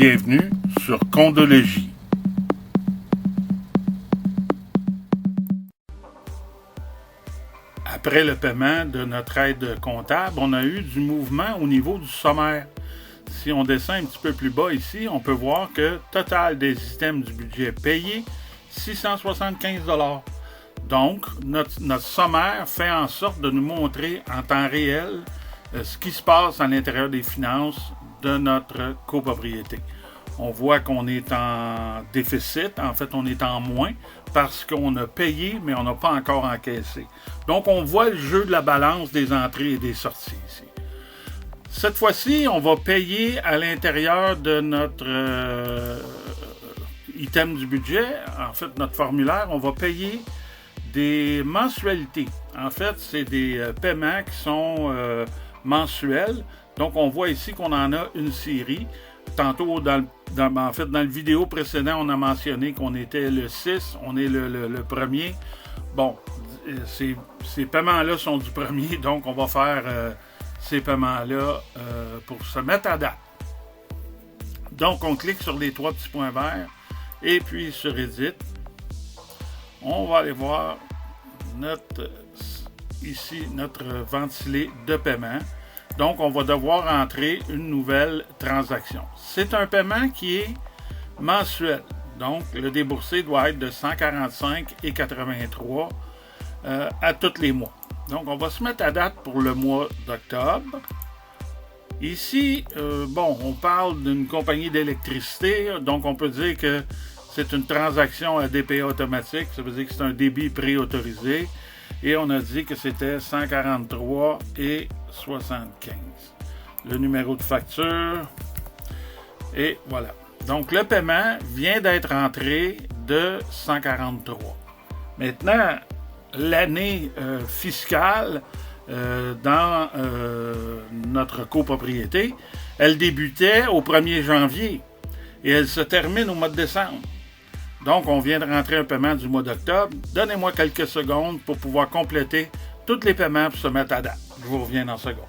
Bienvenue sur Condologie. Après le paiement de notre aide comptable, on a eu du mouvement au niveau du sommaire. Si on descend un petit peu plus bas ici, on peut voir que total des items du budget payé, 675 $. Donc, notre sommaire fait en sorte de nous montrer en temps réel ce qui se passe à l'intérieur des finances de notre copropriété. On voit qu'on est en déficit, en fait on est en moins parce qu'on a payé mais on n'a pas encore encaissé. Donc on voit le jeu de la balance des entrées et des sorties ici. Cette fois-ci, on va payer à l'intérieur de notre item du budget, en fait notre formulaire, on va payer des mensualités. En fait, c'est des paiements qui sont mensuels. Donc, on voit ici qu'on en a une série. Tantôt, dans le vidéo précédent, on a mentionné qu'on était le 6, on est le premier. Bon, ces paiements-là sont du premier, donc on va faire ces paiements-là pour se mettre à date. Donc, on clique sur les trois petits points verts et puis sur Edit. On va aller voir notre ventilé de paiement. Donc, on va devoir entrer une nouvelle transaction. C'est un paiement qui est mensuel. Donc, le déboursé doit être de 145,83 à tous les mois. Donc, on va se mettre à date pour le mois d'octobre. Ici, on parle d'une compagnie d'électricité. Donc, on peut dire que c'est une transaction à DPA automatique. Ça veut dire que c'est un débit préautorisé. Et on a dit que c'était 143,75. Le numéro de facture. Et voilà. Donc, le paiement vient d'être entré de 143. Maintenant, l'année fiscale dans notre copropriété, elle débutait au 1er janvier et elle se termine au mois de décembre. Donc, on vient de rentrer un paiement du mois d'octobre. Donnez-moi quelques secondes pour pouvoir compléter tous les paiements pour se mettre à date. Je vous reviens dans une seconde.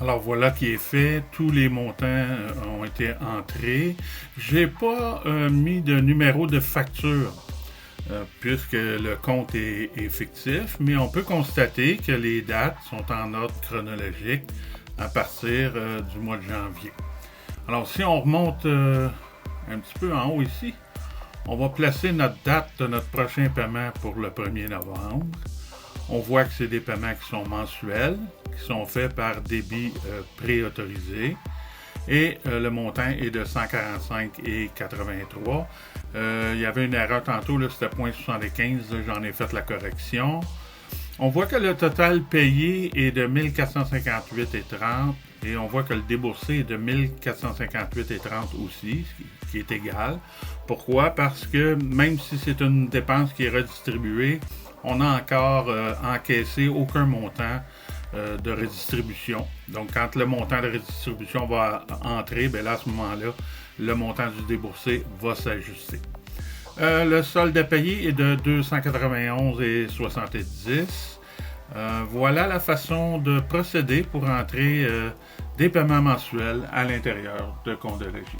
Alors, voilà qui est fait. Tous les montants ont été entrés. Je n'ai pas mis de numéro de facture puisque le compte est fictif, mais on peut constater que les dates sont en ordre chronologique à partir du mois de janvier. Alors, si on remonte un petit peu en haut ici, on va placer notre date de notre prochain paiement pour le 1er novembre. On voit que c'est des paiements qui sont mensuels, qui sont faits par débit préautorisé. Et le montant est de 145,83. Il y avait une erreur tantôt, là, c'était 0,75, j'en ai fait la correction. On voit que le total payé est de 1458,30 et on voit que le déboursé est de 1458,30 aussi, ce qui est égal. Pourquoi? Parce que même si c'est une dépense qui est redistribuée, on n'a encore encaissé aucun montant de redistribution. Donc, quand le montant de redistribution va entrer, bien là, à ce moment-là, le montant du déboursé va s'ajuster. Le solde à payer est de 291,70. Voilà la façon de procéder pour entrer des paiements mensuels à l'intérieur de Condologie.